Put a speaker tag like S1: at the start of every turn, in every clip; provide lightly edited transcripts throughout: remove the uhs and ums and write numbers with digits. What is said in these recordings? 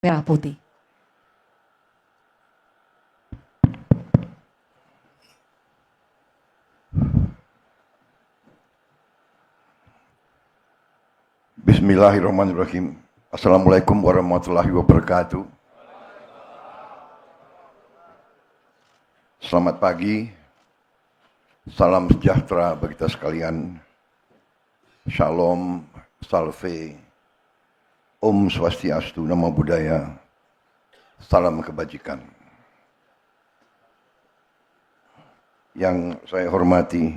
S1: Merah Putih.
S2: Bismillahirrahmanirrahim. Assalamualaikum warahmatullahi wabarakatuh. Selamat pagi. Salam sejahtera bagi kita sekalian. Shalom, salve, Om Swastiastu, Namo Buddhaya, salam kebajikan. Yang saya hormati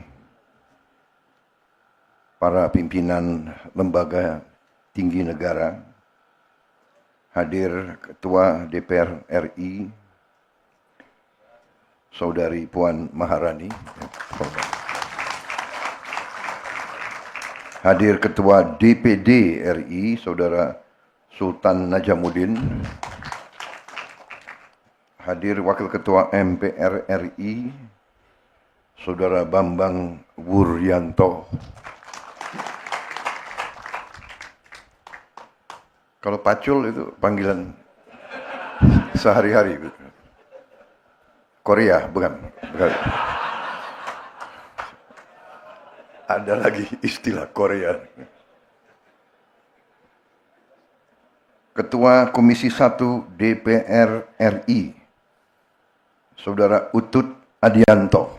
S2: para pimpinan lembaga tinggi negara, hadir Ketua DPR RI, Saudari Puan Maharani, hadir Ketua DPD RI, Saudara Sultan Najamuddin, hadir Wakil Ketua MPR RI, Saudara Bambang Wuryanto. Kalau Pacul itu panggilan sehari-hari. Korea, bukan. Ada lagi istilah Korea. Ketua Komisi 1 DPR RI, Saudara Utut Adianto.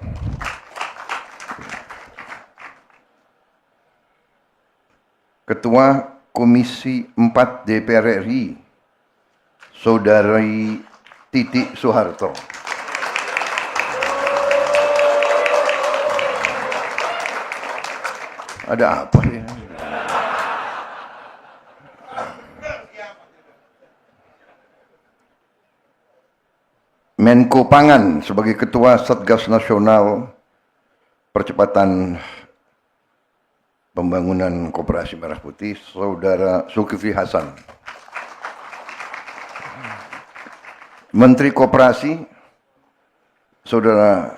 S2: Ketua Komisi 4 DPR RI, Saudari Titi Soeharto. Ada apa ya? Menko Pangan sebagai Ketua Satgas Nasional Percepatan Pembangunan Koperasi Merah Putih, Saudara Zulkifli Hasan. Menteri Koperasi, Saudara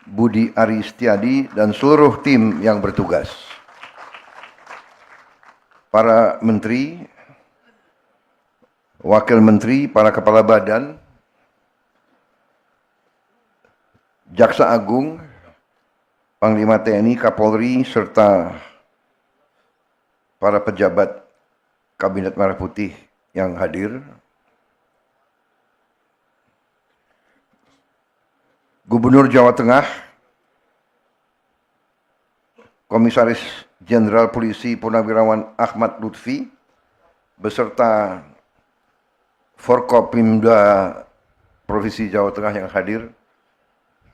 S2: Budi Ari Setiadi dan seluruh tim yang bertugas. Para menteri, wakil menteri, para kepala badan, Jaksa Agung, Panglima TNI, Kapolri, serta para pejabat Kabinet Merah Putih yang hadir. Gubernur Jawa Tengah, Komisaris Jenderal Polisi Purnawirawan Ahmad Lutfi, beserta Forkopimda Provinsi Jawa Tengah yang hadir.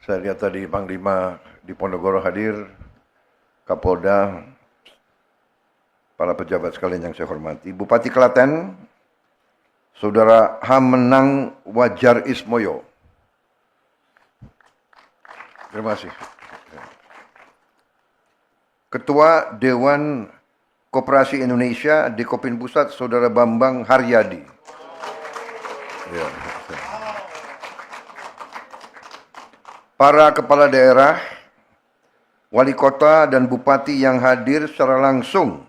S2: Saya lihat tadi Panglima di Ponorogo hadir, Kapolda, para pejabat sekalian yang saya hormati. Bupati Klaten, Saudara Hamenang Wajar Ismoyo. Terima kasih. Ketua Dewan Koperasi Indonesia di Kopin Pusat, Saudara Bambang Haryadi. Ya. Para kepala daerah, wali kota dan bupati yang hadir secara langsung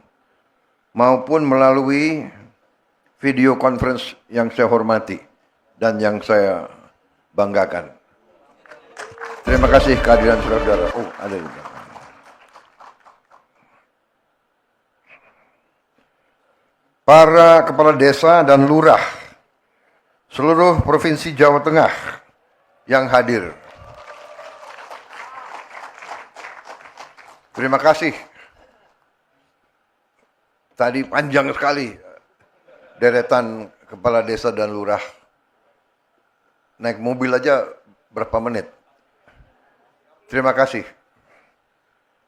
S2: maupun melalui video conference yang saya hormati dan yang saya banggakan. Terima kasih kehadiran saudara-saudara. Oh, ada di belakang. Para kepala desa dan lurah seluruh Provinsi Jawa Tengah yang hadir. Terima kasih. Tadi panjang sekali deretan kepala desa dan lurah. Naik mobil aja berapa menit. Terima kasih.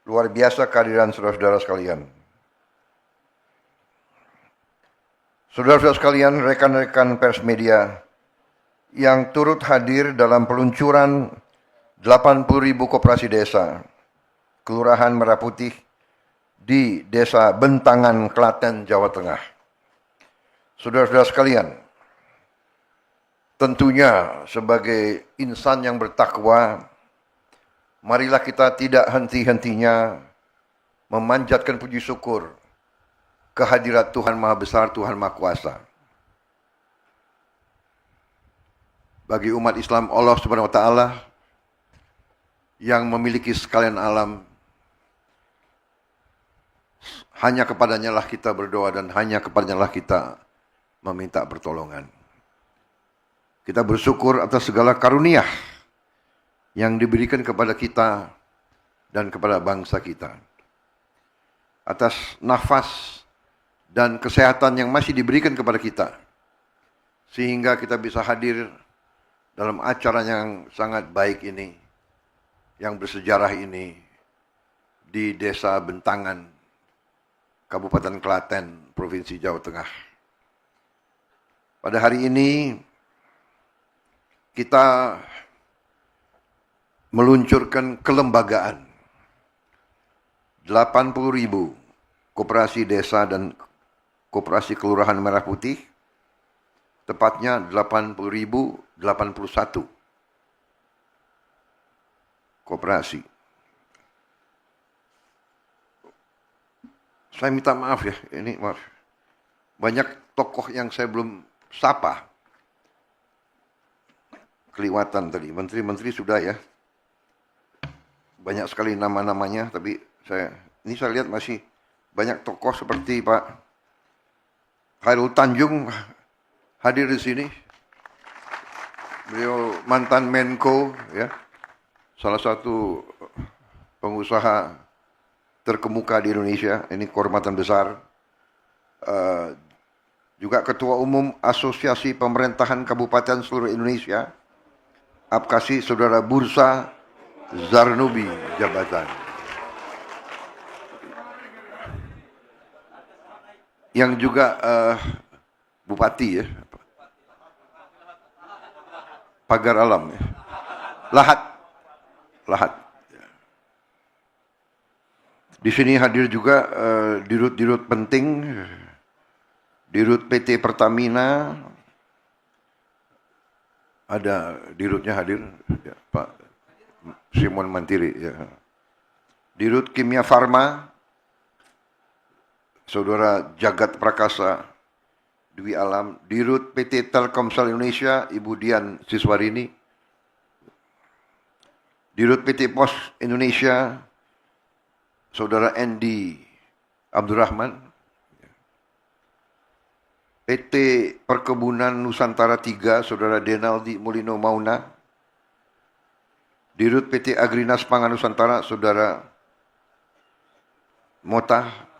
S2: Luar biasa kehadiran saudara-saudara sekalian. Saudara-saudara sekalian, rekan-rekan pers media yang turut hadir dalam peluncuran 80.000 koperasi desa, Kelurahan Merah Putih di Desa Bentangan, Klaten, Jawa Tengah. Saudara-saudara sekalian, tentunya sebagai insan yang bertakwa, marilah kita tidak henti-hentinya memanjatkan puji syukur kehadirat Tuhan Maha Besar, Tuhan Maha Kuasa. bagi umat Islam Allah Subhanahu wa taala yang memiliki sekalian alam, hanya kepadanya lah kita berdoa dan hanya kepadanya lah kita meminta pertolongan. Kita bersyukur atas segala karunia yang diberikan kepada kita dan kepada bangsa kita. Atas nafas dan kesehatan yang masih diberikan kepada kita. Sehingga kita bisa hadir dalam acara yang sangat baik ini, yang bersejarah ini, di Desa Bentangan, Kabupaten Klaten, Provinsi Jawa Tengah. Pada hari ini, kita meluncurkan kelembagaan 80.000 koperasi desa dan koperasi kelurahan Merah Putih, tepatnya 80.081 koperasi. Saya minta maaf ya, ini maaf. Banyak tokoh yang saya belum sapa. Keliwatan tadi, menteri-menteri sudah ya. Banyak sekali nama-namanya, tapi saya lihat masih banyak tokoh seperti Pak Khairul Tanjung hadir di sini. Beliau mantan Menko, ya, salah satu pengusaha terkemuka di Indonesia. Ini kehormatan besar. Juga Ketua Umum Asosiasi Pemerintahan Kabupaten seluruh Indonesia, Apkasi Saudara Bursa Zarnubi Jabatan. Yang juga Bupati ya, Pagar Alam ya. Lahat. Di sini hadir juga dirut-dirut penting, dirut PT Pertamina, ada dirutnya hadir, ya, Pak Simon Mantiri, ya. Dirut Kimia Farma, Saudara Jagat Prakasa Dwi Alam, Dirut PT Telkomsel Indonesia, Ibu Dian Siswarini, Dirut PT Pos Indonesia, Saudara Endi Abdurrahman, PT Perkebunan Nusantara 3, Saudara Denaldi Mulino Mauna, Dirut PT Agrinas Pangan Nusantara, Saudara Mota.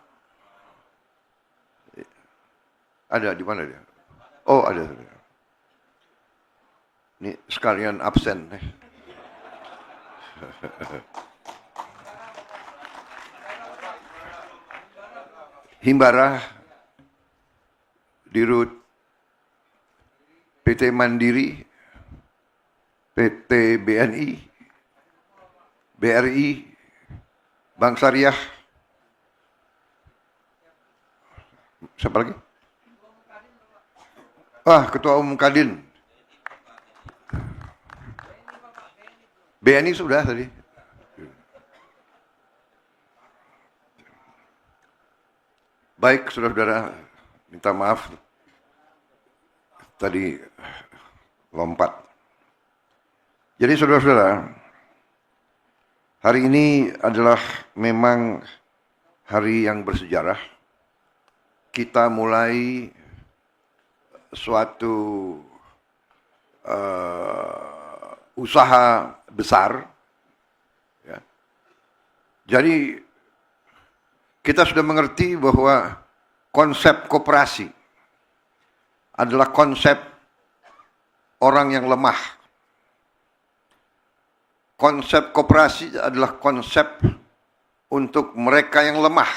S2: Ada di mana dia? Oh, ada. Ini sekalian absen. Himbara, Dirut PT Mandiri, PT BNI, BRI, Bank Syariah, siapa lagi? Ketua Umum Kadin. BNI sudah tadi. Baik, saudara-saudara, minta maaf tadi lompat. Jadi saudara-saudara, hari ini adalah memang hari yang bersejarah. Kita mulai suatu usaha besar. Ya. Jadi kita sudah mengerti bahwa konsep koperasi adalah konsep orang yang lemah. Konsep koperasi adalah konsep untuk mereka yang lemah.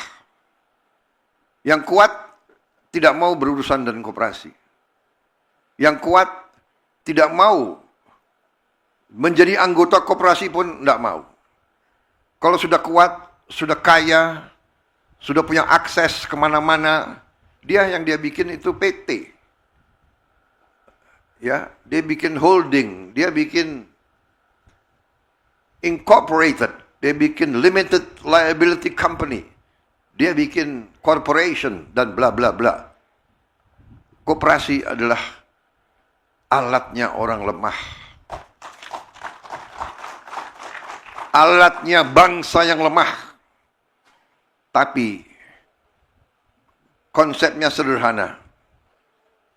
S2: Yang kuat tidak mau berurusan dengan koperasi. Yang kuat tidak mau menjadi anggota koperasi pun tidak mau. Kalau sudah kuat, sudah kaya, sudah punya akses kemana-mana, dia bikin itu PT. Ya, dia bikin holding, dia bikin incorporated, dia bikin limited liability company, dia bikin corporation dan bla bla bla. Koperasi adalah alatnya orang lemah. Alatnya bangsa yang lemah. Tapi konsepnya sederhana.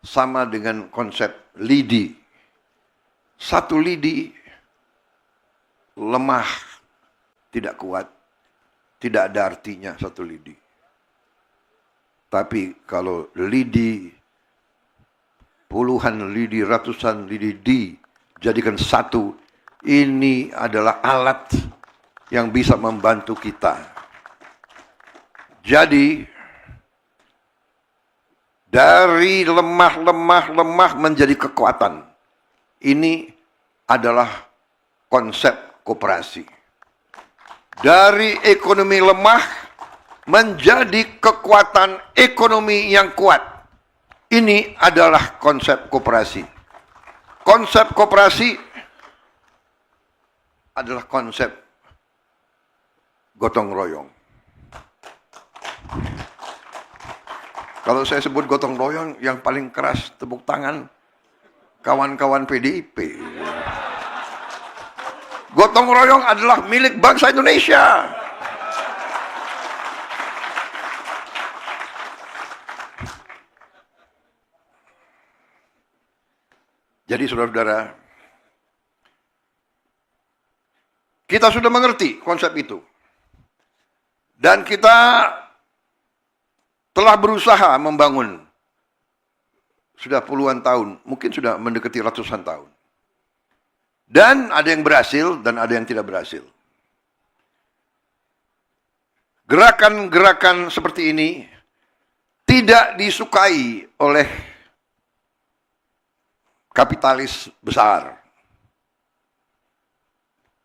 S2: Sama dengan konsep lidi. Satu lidi lemah, tidak kuat. Tidak ada artinya satu lidi. Tapi kalau lidi, puluhan lidi, ratusan lidi dijadikan satu, ini adalah alat yang bisa membantu kita. Jadi, dari lemah menjadi kekuatan. Ini adalah konsep koperasi. Dari ekonomi lemah menjadi kekuatan ekonomi yang kuat. Ini adalah konsep koperasi. Konsep koperasi adalah konsep gotong royong. Kalau saya sebut gotong royong, yang paling keras tepuk tangan kawan-kawan PDIP. Gotong royong adalah milik bangsa Indonesia. Jadi saudara-saudara, kita sudah mengerti konsep itu. Dan kita telah berusaha membangun sudah puluhan tahun, mungkin sudah mendekati ratusan tahun. Dan ada yang berhasil dan ada yang tidak berhasil. Gerakan-gerakan seperti ini tidak disukai oleh kapitalis besar.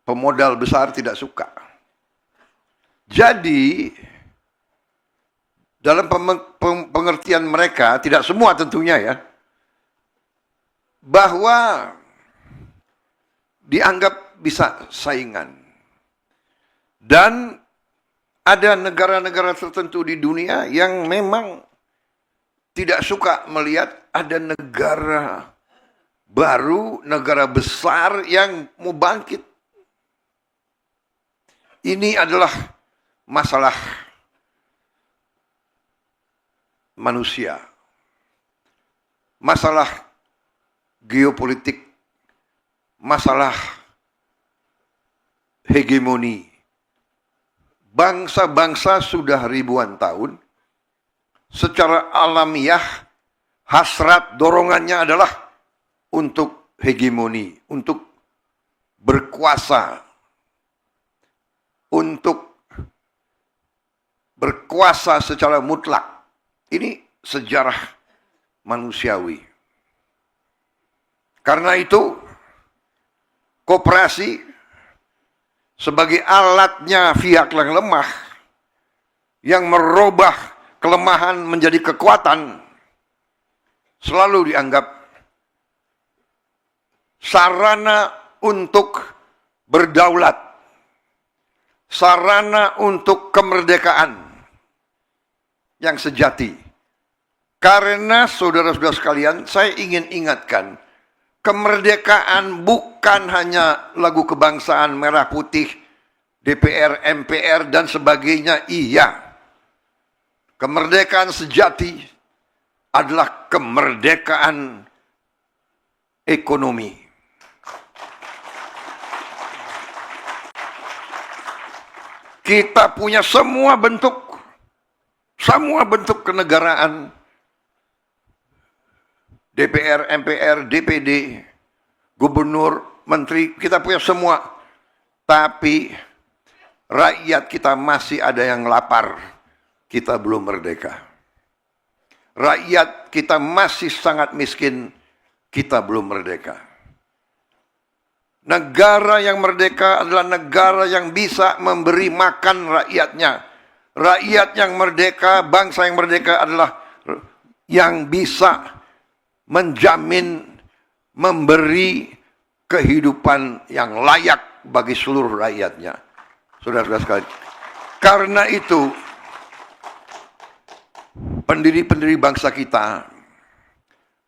S2: Pemodal besar tidak suka. Jadi, dalam pengertian mereka, tidak semua tentunya ya, bahwa dianggap bisa saingan. Dan ada negara-negara tertentu di dunia yang memang tidak suka melihat ada negara baru, negara besar yang mau bangkit. Ini adalah masalah manusia. Masalah geopolitik, masalah hegemoni. Bangsa-bangsa sudah ribuan tahun, secara alamiah, hasrat dorongannya adalah untuk hegemoni, untuk berkuasa, untuk berkuasa secara mutlak. Ini sejarah manusiawi. Karena itu, koperasi sebagai alatnya pihak yang lemah, yang merubah kelemahan menjadi kekuatan, selalu dianggap sarana untuk berdaulat, sarana untuk kemerdekaan yang sejati. Karena saudara-saudara sekalian, saya ingin ingatkan, kemerdekaan bukan hanya lagu kebangsaan merah putih, DPR, MPR, dan sebagainya. Iya, kemerdekaan sejati adalah kemerdekaan ekonomi. Kita punya semua bentuk kenegaraan, DPR, MPR, DPD, gubernur, menteri, kita punya semua. Tapi rakyat kita masih ada yang lapar, kita belum merdeka. Rakyat kita masih sangat miskin, kita belum merdeka. Negara yang merdeka adalah negara yang bisa memberi makan rakyatnya. Rakyat yang merdeka, bangsa yang merdeka adalah yang bisa menjamin, memberi kehidupan yang layak bagi seluruh rakyatnya. Saudara-saudara sekalian, karena itu pendiri-pendiri bangsa kita,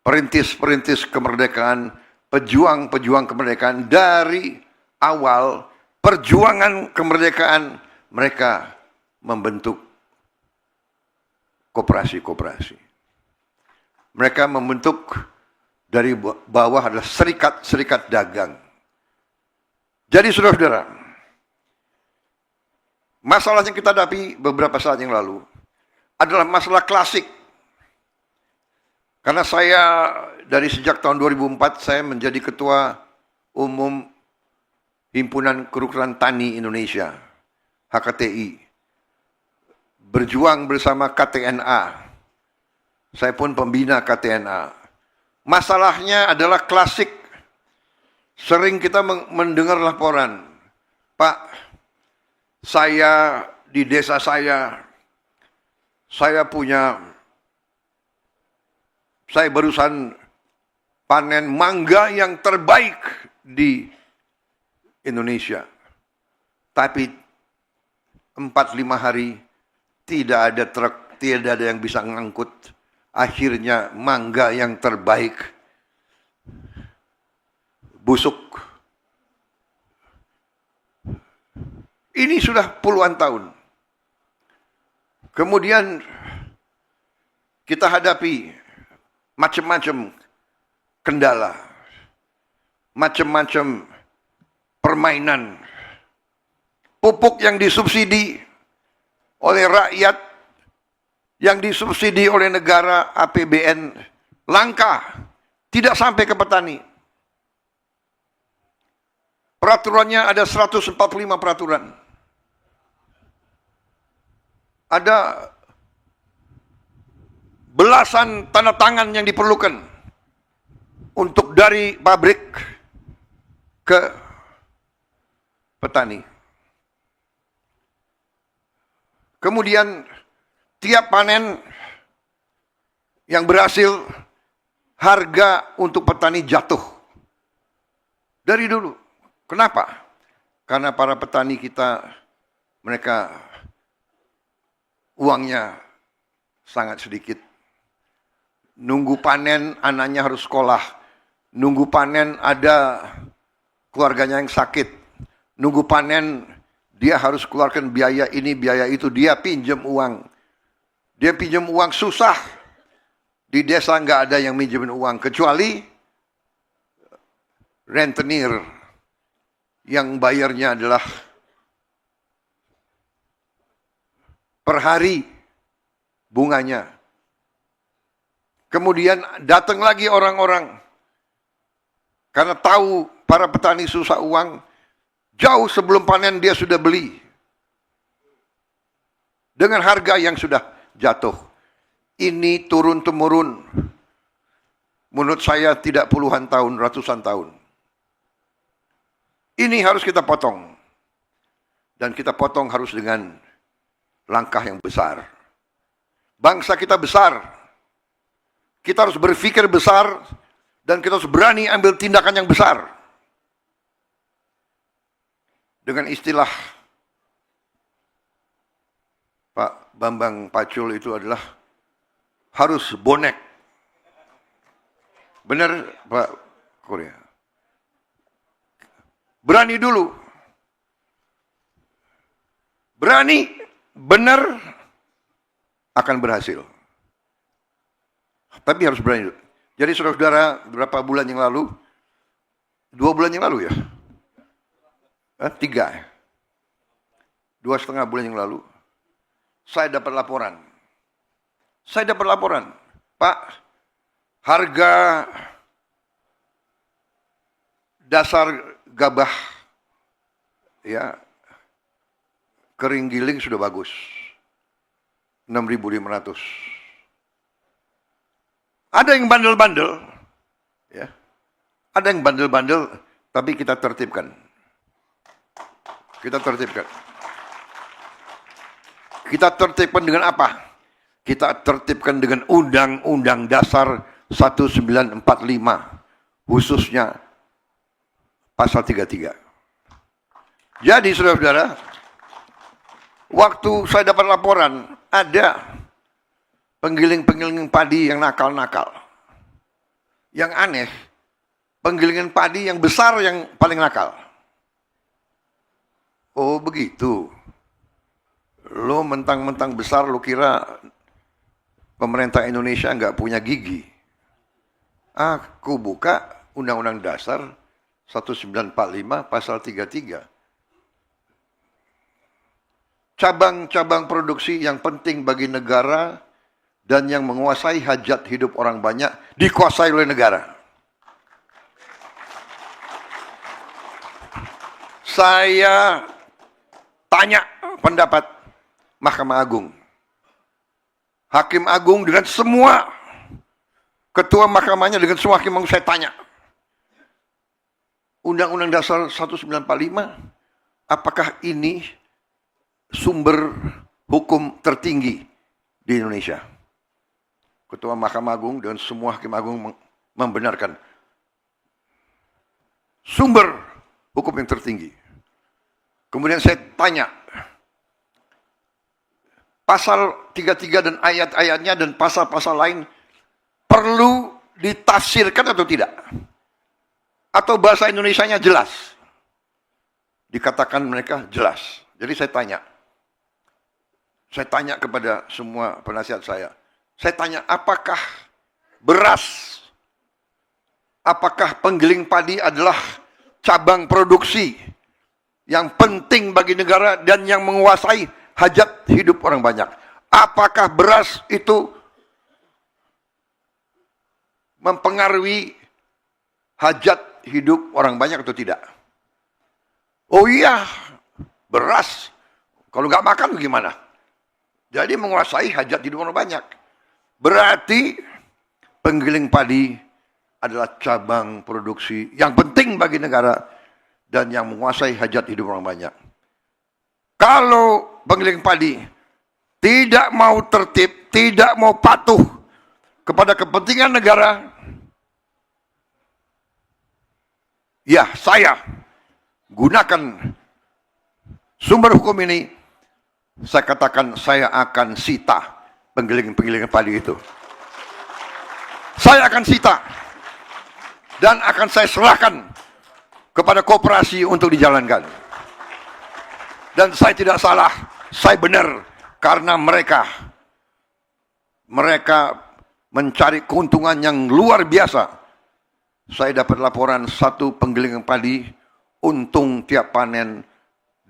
S2: perintis-perintis kemerdekaan, pejuang-pejuang kemerdekaan dari awal perjuangan kemerdekaan mereka membentuk koperasi-koperasi. Mereka membentuk dari bawah adalah serikat-serikat dagang. Jadi saudara-saudara, masalah yang kita hadapi beberapa saat yang lalu adalah masalah klasik. Karena saya dari sejak tahun 2004 saya menjadi ketua umum Himpunan Kerukunan Tani Indonesia, HKTI. Berjuang bersama KTNA. Saya pun pembina KTNA. Masalahnya adalah klasik. Sering kita mendengar laporan, Pak, saya di desa saya barusan panen mangga yang terbaik di Indonesia. Tapi 4-5 hari tidak ada truk, tidak ada yang bisa ngangkut. Akhirnya mangga yang terbaik busuk. Ini sudah puluhan tahun. Kemudian kita hadapi macam-macam kendala, macam-macam permainan, pupuk yang disubsidi oleh rakyat, yang disubsidi oleh negara APBN, langka, tidak sampai ke petani. Peraturannya ada 145 peraturan. Ada belasan tanda tangan yang diperlukan untuk dari pabrik ke petani. Kemudian tiap panen yang berhasil, harga untuk petani jatuh. Dari dulu. Kenapa? Karena para petani kita, mereka uangnya sangat sedikit. Nunggu panen, anaknya harus sekolah. Nunggu panen, ada keluarganya yang sakit. Nunggu panen, dia harus keluarkan biaya ini, biaya itu. Dia pinjam uang. Dia pinjam uang susah. Di desa nggak ada yang minjemin uang. Kecuali rentenir. Yang bayarnya adalah per hari bunganya. Kemudian datang lagi orang-orang. Karena tahu para petani susah uang. Jauh sebelum panen dia sudah beli. Dengan harga yang sudah jatuh. Ini turun-temurun. Menurut saya tidak puluhan tahun, ratusan tahun. Ini harus kita potong. Dan kita potong harus dengan langkah yang besar. Bangsa kita besar. Kita harus berpikir besar. Dan kita harus berani ambil tindakan yang besar. Dengan istilah Pak Bambang Pacul itu adalah harus bonek. Benar Pak Korea? Berani dulu. Berani, benar, akan berhasil. Tapi harus berani dulu. Jadi saudara-saudara, beberapa bulan yang lalu, 2 bulan yang lalu ya? 3. 2,5 bulan yang lalu, saya dapat laporan. Pak, harga dasar gabah ya kering giling sudah bagus. 6.500. Ada yang bandel-bandel ya. Ada yang bandel-bandel tapi kita tertibkan. Kita tertibkan dengan apa? Kita tertibkan dengan Undang-Undang Dasar 1945 khususnya pasal 33. Jadi saudara-saudara, waktu saya dapat laporan, ada penggiling-penggiling padi yang nakal-nakal. Yang aneh, penggilingan padi yang besar yang paling nakal. Oh begitu. Lo mentang-mentang besar, lo kira pemerintah Indonesia nggak punya gigi. Aku buka Undang-Undang Dasar 1945 pasal 33. Cabang-cabang produksi yang penting bagi negara dan yang menguasai hajat hidup orang banyak dikuasai oleh negara. Saya tanya pendapat Mahkamah Agung. Hakim Agung dengan semua ketua mahkamahnya, dengan semua hakim Agung saya tanya. Undang-Undang Dasar 1945, apakah ini sumber hukum tertinggi di Indonesia? Ketua Mahkamah Agung dan semua hakim agung membenarkan sumber hukum yang tertinggi. Kemudian saya tanya, pasal 33 dan ayat-ayatnya dan pasal-pasal lain perlu ditafsirkan atau tidak? Atau bahasa Indonesianya jelas? Dikatakan mereka jelas. Jadi saya tanya kepada semua penasihat saya tanya, apakah beras, apakah penggiling padi adalah cabang produksi yang penting bagi negara dan yang menguasai hajat hidup orang banyak? Apakah beras itu mempengaruhi hajat hidup orang banyak atau tidak? Oh iya, beras. Kalau nggak makan gimana? Jadi menguasai hajat hidup orang banyak. Berarti penggiling padi adalah cabang produksi yang penting bagi negara dan yang menguasai hajat hidup orang banyak. Kalau penggiling padi tidak mau tertib, tidak mau patuh kepada kepentingan negara, ya saya gunakan sumber hukum ini, saya katakan saya akan sita penggilingan padi itu. Saya akan sita dan akan saya serahkan kepada koperasi untuk dijalankan. Dan saya tidak salah, saya benar, karena mereka mencari keuntungan yang luar biasa. Saya dapat laporan satu penggilingan padi untung tiap panen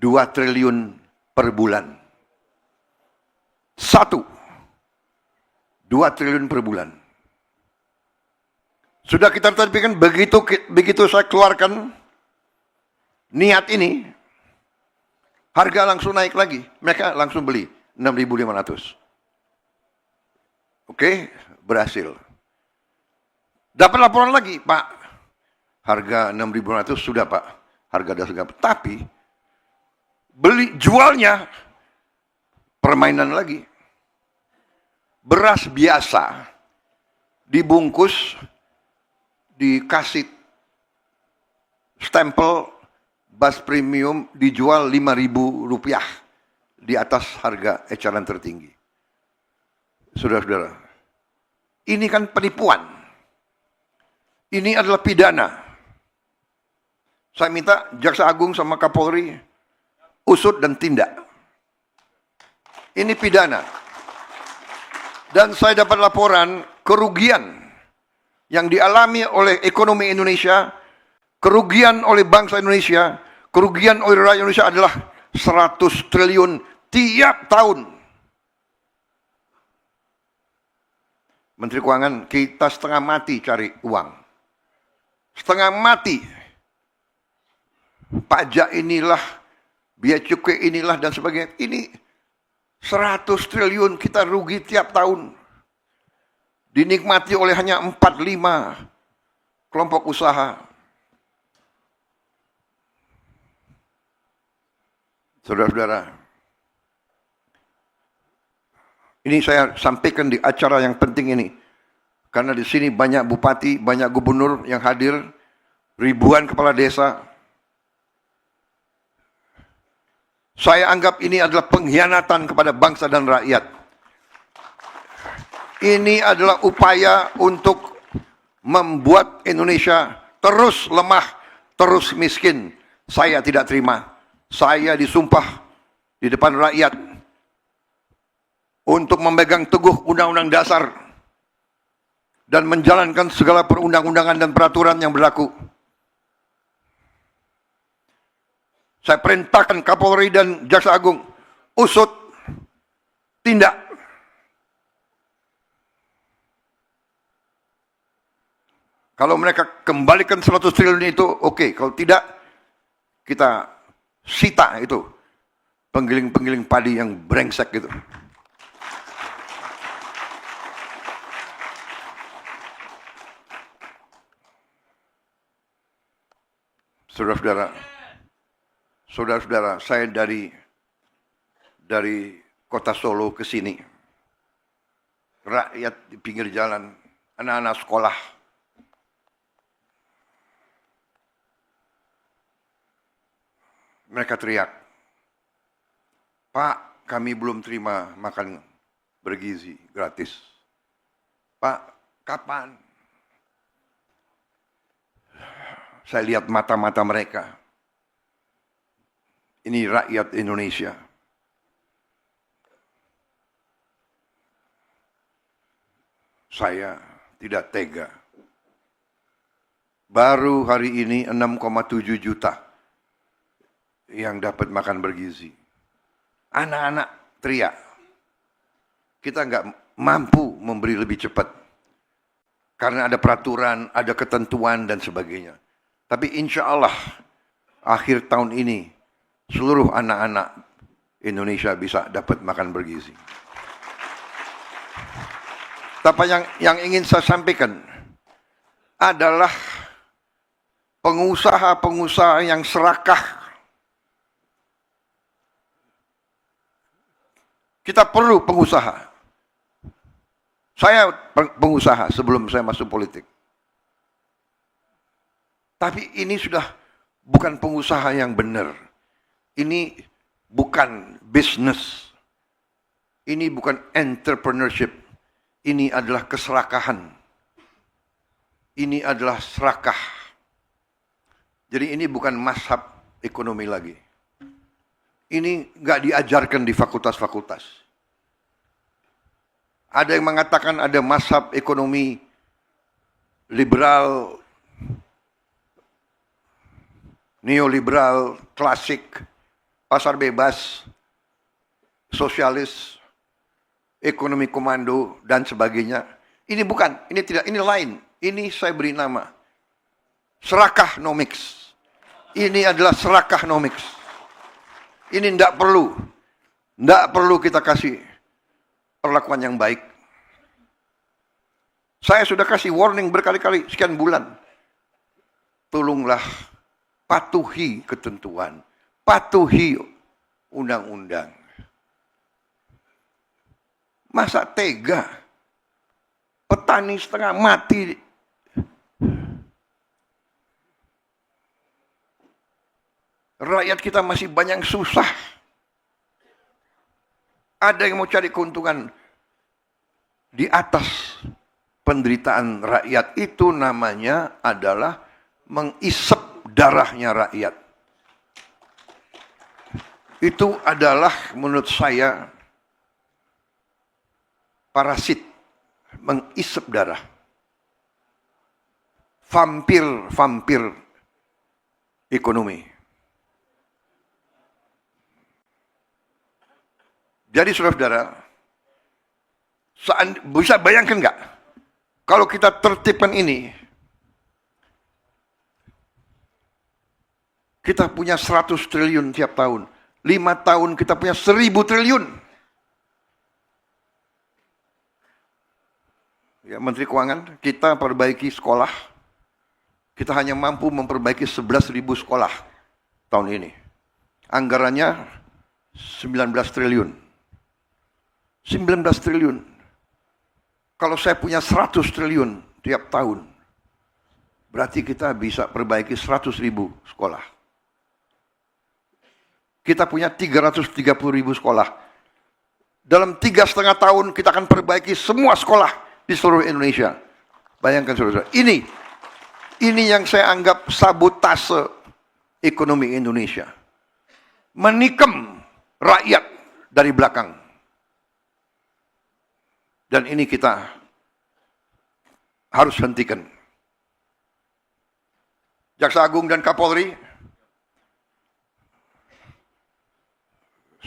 S2: 2 triliun per bulan. 2 triliun per bulan. Sudah kita terpikirkan, begitu saya keluarkan niat ini, harga langsung naik lagi. Mereka langsung beli 6.500. Oke, berhasil. Dapat laporan lagi, Pak. Harga 6.500 sudah, Pak. Harga dasar. Tapi jualnya permainan lagi. Beras biasa dibungkus, dikasih stempel beras premium, dijual Rp5.000 di atas harga eceran tertinggi. Saudara-saudara, ini kan penipuan. Ini adalah pidana. Saya minta Jaksa Agung sama Kapolri usut dan tindak. Ini pidana. Dan saya dapat laporan kerugian yang dialami oleh ekonomi Indonesia, kerugian oleh bangsa Indonesia, kerugian oleh rakyat Indonesia adalah 100 triliun tiap tahun. Menteri Keuangan, kita setengah mati cari uang. Setengah mati. Pajak inilah, biaya cukai inilah dan sebagainya. Ini 100 triliun kita rugi tiap tahun. Dinikmati oleh hanya 4-5 kelompok usaha. Saudara-saudara, ini saya sampaikan di acara yang penting ini. Karena di sini banyak bupati, banyak gubernur yang hadir, ribuan kepala desa. Saya anggap ini adalah pengkhianatan kepada bangsa dan rakyat. Ini adalah upaya untuk membuat Indonesia terus lemah, terus miskin. Saya tidak terima. Saya disumpah di depan rakyat untuk memegang teguh Undang-Undang Dasar dan menjalankan segala perundang-undangan dan peraturan yang berlaku. Saya perintahkan Kapolri dan Jaksa Agung usut, tindak. Kalau mereka kembalikan 100 triliun itu, oke. Kalau tidak, kita sita itu penggiling-penggiling padi yang brengsek gitu. Saudara-saudara, saya dari kota Solo ke sini. Rakyat di pinggir jalan, anak-anak sekolah. Mereka teriak, "Pak, kami belum terima makan bergizi gratis. Pak, kapan?" Saya lihat mata-mata mereka. Ini rakyat Indonesia. Saya tidak tega. Baru hari ini 6,7 juta yang dapat makan bergizi. Anak-anak teriak. Kita nggak mampu memberi lebih cepat. Karena ada peraturan, ada ketentuan dan sebagainya. Tapi insya Allah akhir tahun ini seluruh anak-anak Indonesia bisa dapat makan bergizi. Tapi yang ingin saya sampaikan adalah pengusaha-pengusaha yang serakah. Kita perlu pengusaha. Saya pengusaha sebelum saya masuk politik. Tapi ini sudah bukan pengusaha yang benar. Ini bukan bisnis. Ini bukan entrepreneurship. Ini adalah keserakahan. Ini adalah serakah. Jadi ini bukan mazhab ekonomi lagi. Ini nggak diajarkan di fakultas-fakultas. Ada yang mengatakan ada mazhab ekonomi liberal, neoliberal, klasik, pasar bebas, sosialis, ekonomi komando, dan sebagainya. Ini bukan, ini tidak, ini lain. Ini saya beri nama serakahnomics. Ini adalah serakahnomics. Ini tidak perlu kita kasih perlakuan yang baik. Saya sudah kasih warning berkali-kali, sekian bulan. Tolonglah patuhi ketentuan, patuhi undang-undang. Masa tega? Petani setengah mati. Rakyat kita masih banyak susah. Ada yang mau cari keuntungan di atas penderitaan rakyat. Itu namanya adalah mengisep darahnya rakyat. Itu adalah menurut saya parasit, mengisep darah. Vampir ekonomi. Jadi saudara-saudara, bisa bayangkan nggak kalau kita tertibkan ini, kita punya 100 triliun tiap tahun, 5 tahun kita punya 1000 triliun. Ya, Menteri Keuangan, kita perbaiki sekolah, kita hanya mampu memperbaiki 11.000 sekolah tahun ini. Anggarannya 19 triliun. 19 triliun. Kalau saya punya 100 triliun tiap tahun, berarti kita bisa perbaiki 100.000 sekolah. Kita punya 330.000 sekolah. Dalam 3,5 tahun kita akan perbaiki semua sekolah di seluruh Indonesia. Bayangkan saudara, ini yang saya anggap sabotase ekonomi Indonesia. Menikam rakyat dari belakang. Dan ini kita harus hentikan. Jaksa Agung dan Kapolri,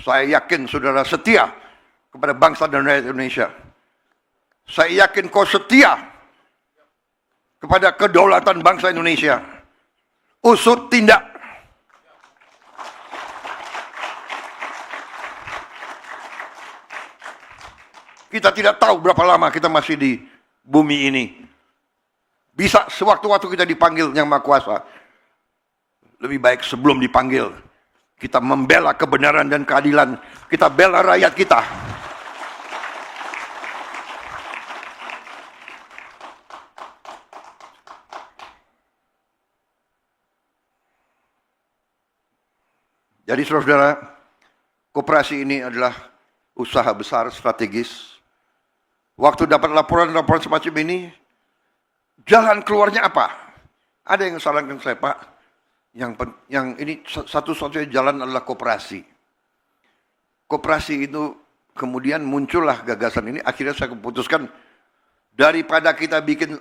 S2: saya yakin saudara setia kepada bangsa dan rakyat Indonesia. Saya yakin kau setia kepada kedaulatan bangsa Indonesia. Usut tindak. Kita tidak tahu berapa lama kita masih di bumi ini. Bisa sewaktu-waktu kita dipanggil Yang Maha Kuasa. Lebih baik sebelum dipanggil, kita membela kebenaran dan keadilan. Kita bela rakyat kita. Jadi saudara, koperasi ini adalah usaha besar strategis. Waktu dapat laporan-laporan semacam ini, jalan keluarnya apa? Ada yang sarankan saya, Pak, yang ini satu-satunya jalan adalah koperasi. Koperasi itu kemudian muncullah gagasan ini. Akhirnya saya keputuskan, daripada kita bikin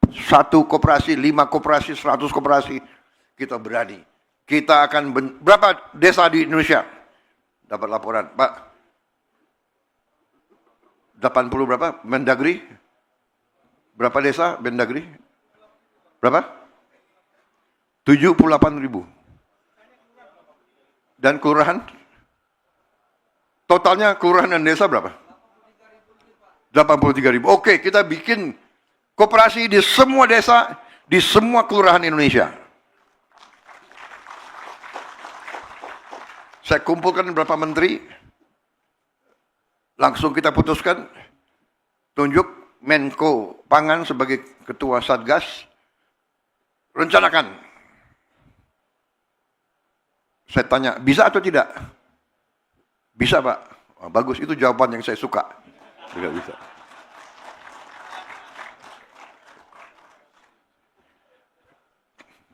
S2: 1 koperasi, 5 koperasi, 100 koperasi, kita berani. Kita akan berapa desa di Indonesia? Dapat laporan, Pak. 80 berapa? Mendagri? Berapa desa Mendagri? Berapa? 78.000. Dan kelurahan? Totalnya kelurahan dan desa berapa? 83.000. Oke, kita bikin koperasi di semua desa, di semua kelurahan Indonesia. Saya kumpulkan beberapa menteri, langsung kita putuskan, tunjuk Menko Pangan sebagai ketua Satgas, rencanakan. Saya tanya, bisa atau tidak? Bisa, Pak. Oh, bagus, itu jawaban yang saya suka. Tidak bisa.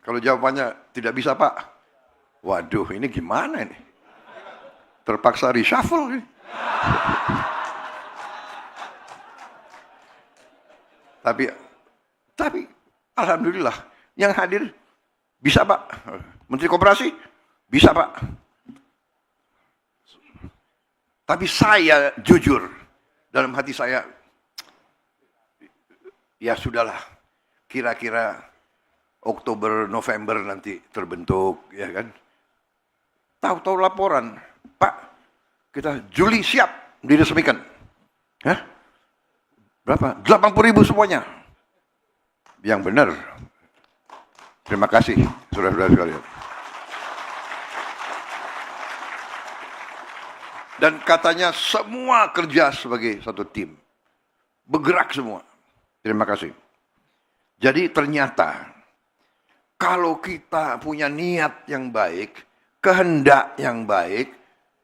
S2: Kalau jawabannya tidak bisa, Pak, waduh, ini gimana ini? Terpaksa reshuffle ini. Tapi alhamdulillah yang hadir bisa, Pak. Menteri Koperasi bisa, Pak. Tapi saya jujur dalam hati saya, ya sudahlah, kira-kira Oktober November nanti terbentuk, ya kan? Tahu-tahu laporan, Pak, kita Juli siap diresmikan. Hah? Berapa? 80.000 semuanya. Yang benar. Terima kasih, saudara-saudara sekalian. Dan katanya semua kerja sebagai satu tim. Bergerak semua. Terima kasih. Jadi ternyata, kalau kita punya niat yang baik, kehendak yang baik,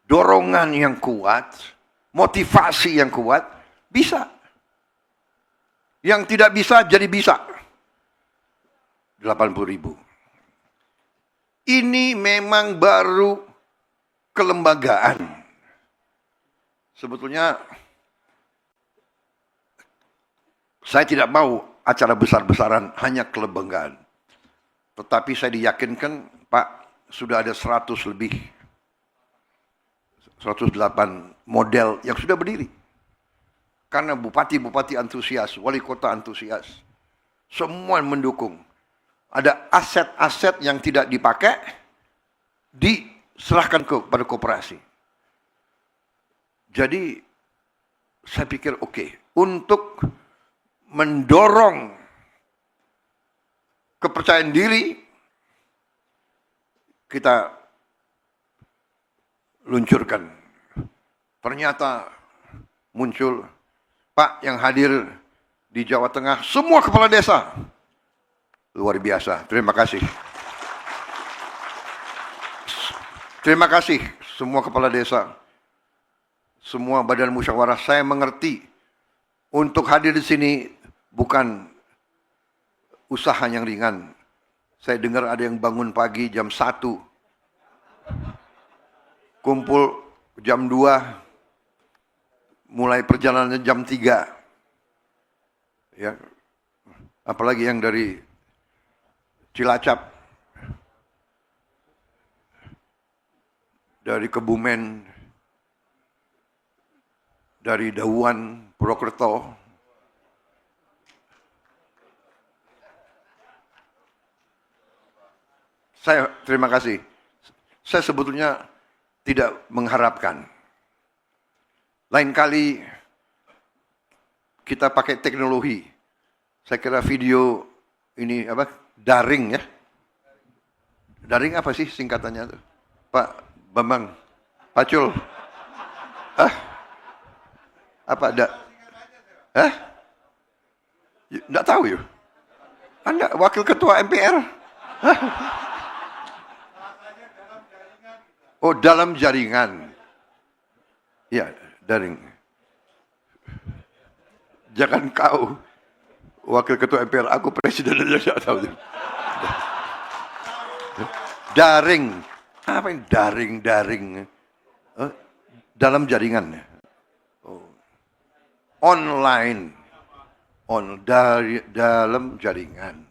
S2: dorongan yang kuat, motivasi yang kuat, bisa. Yang tidak bisa jadi bisa. 80.000. Ini memang baru kelembagaan. Sebetulnya saya tidak mau acara besar-besaran, hanya kelembagaan. Tetapi saya diyakinkan, Pak, sudah ada 100 lebih. 108 model yang sudah berdiri. Karena bupati-bupati antusias, wali kota antusias. Semua mendukung. Ada aset-aset yang tidak dipakai, diserahkan kepada koperasi. Jadi, saya pikir oke, untuk mendorong kepercayaan diri, kita luncurkan. Ternyata muncul, Pak, yang hadir di Jawa Tengah, semua kepala desa. Luar biasa, terima kasih. Terima kasih semua kepala desa, semua badan musyawarah. Saya mengerti, untuk hadir di sini bukan usaha yang ringan. Saya dengar ada yang bangun pagi jam 1, kumpul jam 2, mulai perjalanan jam 3. Ya, apalagi yang dari Cilacap, dari Kebumen, dari Dauan, Purwokerto. Saya terima kasih. Saya sebetulnya tidak mengharapkan. Lain kali kita pakai teknologi. Saya kira video ini apa? Daring ya. Daring apa sih singkatannya tuh? Pak Bambang, Pacul. Hah? Apa ada? Hah? Nggak tahu ya? Anda wakil ketua MPR? Hah? Oh, dalam jaringan. Ya, daring. Jangan kau wakil ketua MPR, aku presiden aja nggak tahu. Daring. Apa yang daring? Dalam jaringan. Oh. Online. Dalam jaringan.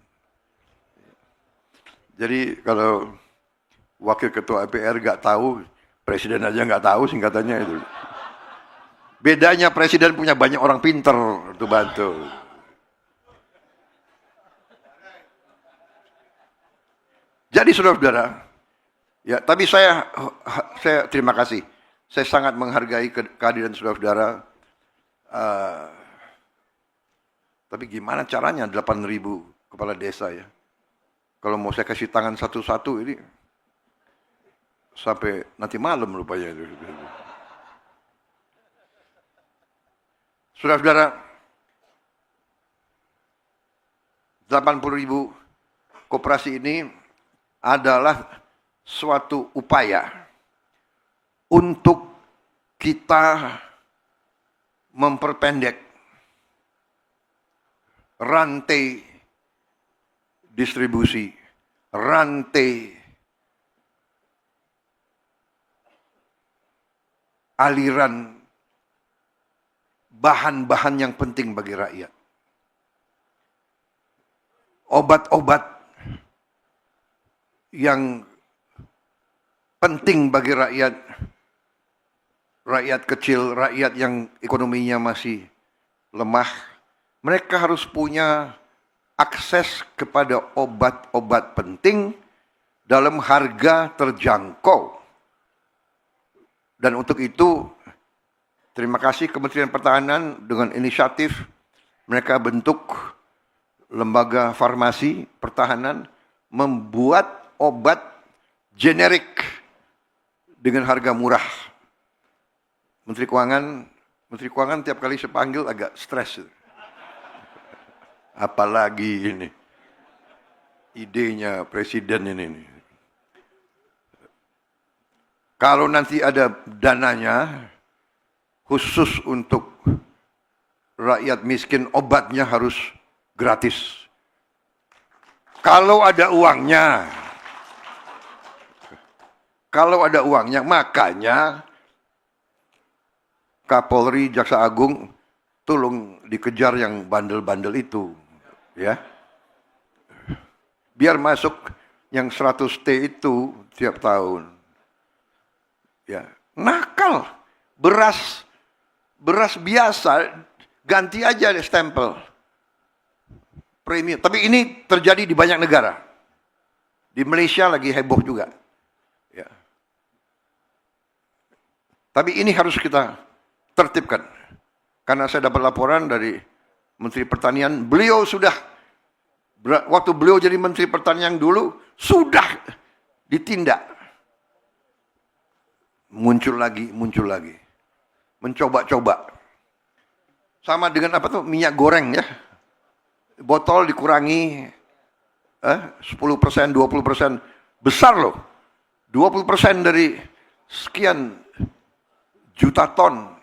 S2: Jadi kalau wakil ketua MPR nggak tahu, presiden aja nggak tahu singkatannya itu. Bedanya presiden punya banyak orang pinter untuk bantu. Jadi saudara-saudara, ya tapi saya terima kasih. Saya sangat menghargai kehadiran saudara-saudara. Tapi gimana caranya 8.000 kepala desa ya? Kalau mau saya kasih tangan satu-satu ini sampai nanti malam rupanya. Saudara-saudara, 80.000 koperasi ini adalah suatu upaya untuk kita memperpendek rantai distribusi, rantai aliran bahan-bahan yang penting bagi rakyat. Obat-obat yang penting bagi rakyat, rakyat kecil, rakyat yang ekonominya masih lemah, mereka harus punya akses kepada obat-obat penting dalam harga terjangkau. Dan untuk itu, terima kasih Kementerian Pertahanan dengan inisiatif mereka bentuk lembaga farmasi pertahanan membuat obat generik dengan harga murah. Menteri Keuangan tiap kali saya panggil agak stres. Apalagi ini idenya presiden ini. Kalau nanti ada dananya khusus untuk rakyat miskin, obatnya harus gratis. Kalau ada uangnya, makanya Kapolri, Jaksa Agung, tolong dikejar yang bandel-bandel itu, ya. Biar masuk yang 100T itu tiap tahun. Ya, nakal. Beras biasa ganti aja deh stempel. Premium. Tapi ini terjadi di banyak negara. Di Malaysia lagi heboh juga. Ya. Tapi ini harus kita tertibkan. Karena saya dapat laporan dari Menteri Pertanian, beliau sudah, waktu beliau jadi Menteri Pertanian dulu, sudah ditindak. Muncul lagi. Mencoba-coba. Sama dengan apa tuh, minyak goreng ya. Botol dikurangi 10%, 20%. Besar loh. 20% dari sekian juta ton.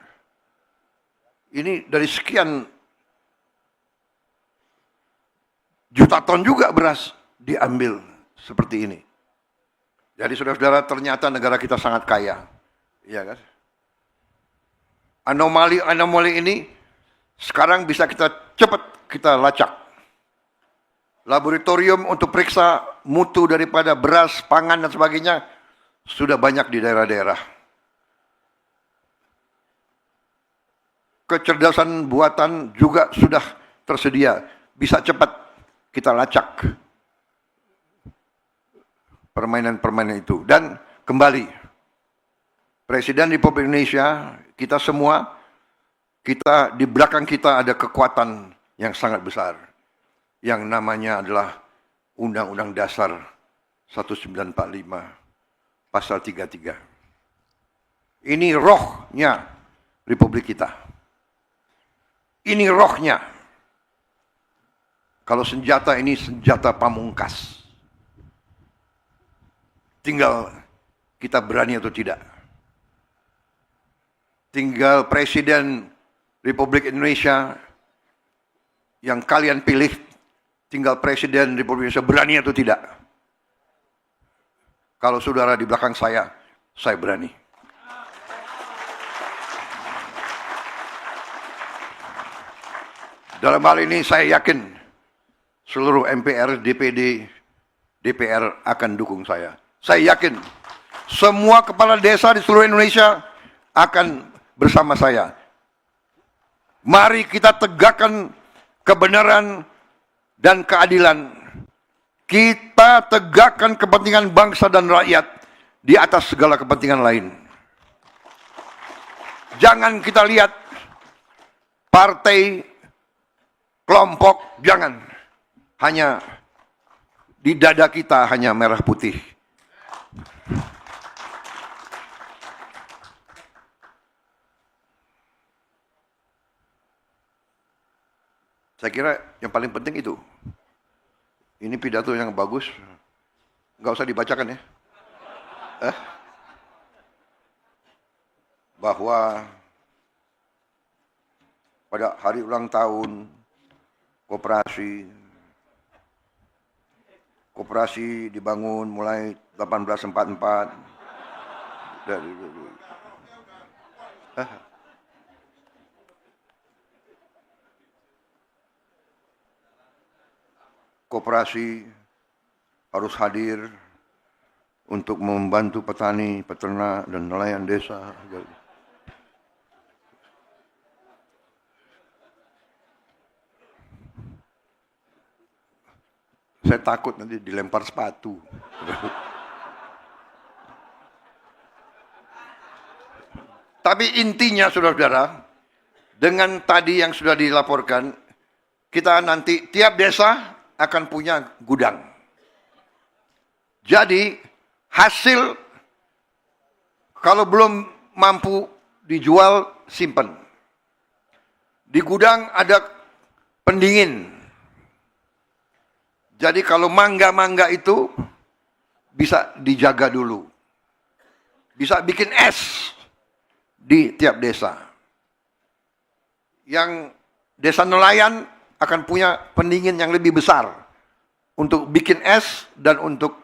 S2: Ini dari sekian juta ton juga beras diambil seperti ini. Jadi saudara-saudara, ternyata negara kita sangat kaya. Iya kan? Anomali ini sekarang bisa kita lacak. Laboratorium untuk periksa mutu daripada beras, pangan dan sebagainya sudah banyak di daerah-daerah. Kecerdasan buatan juga sudah tersedia. Bisa cepat kita lacak permainan-permainan itu. Dan kembali, Presiden Republik Indonesia, kita semua, di belakang kita ada kekuatan yang sangat besar. Yang namanya adalah Undang-Undang Dasar 1945, Pasal 33. Ini rohnya Republik kita. Ini rohnya. Kalau senjata ini senjata pamungkas. Tinggal kita berani atau tidak. Tinggal Presiden Republik Indonesia yang kalian pilih, tinggal Presiden Republik Indonesia berani atau tidak. Kalau saudara di belakang saya berani. Dalam hal ini saya yakin seluruh MPR, DPD, DPR akan dukung saya. Saya yakin semua kepala desa di seluruh Indonesia akan bersama saya. Mari kita tegakkan kebenaran dan keadilan. Kita tegakkan kepentingan bangsa dan rakyat di atas segala kepentingan lain. Jangan kita lihat partai, kelompok, jangan. Hanya di dada kita hanya merah putih. Saya kira yang paling penting itu. Ini pidato yang bagus. Nggak usah dibacakan ya. Bahwa pada hari ulang tahun koperasi dibangun mulai 1844. Koperasi harus hadir untuk membantu petani, peternak, dan nelayan desa. Saya takut nanti dilempar sepatu. Tapi intinya saudara-saudara, dengan tadi yang sudah dilaporkan, kita nanti tiap desa akan punya gudang. Jadi hasil kalau belum mampu dijual, simpan. Di gudang ada pendingin. Jadi kalau mangga-mangga itu bisa dijaga dulu. Bisa bikin es di tiap desa. Yang desa nelayan akan punya pendingin yang lebih besar untuk bikin es dan untuk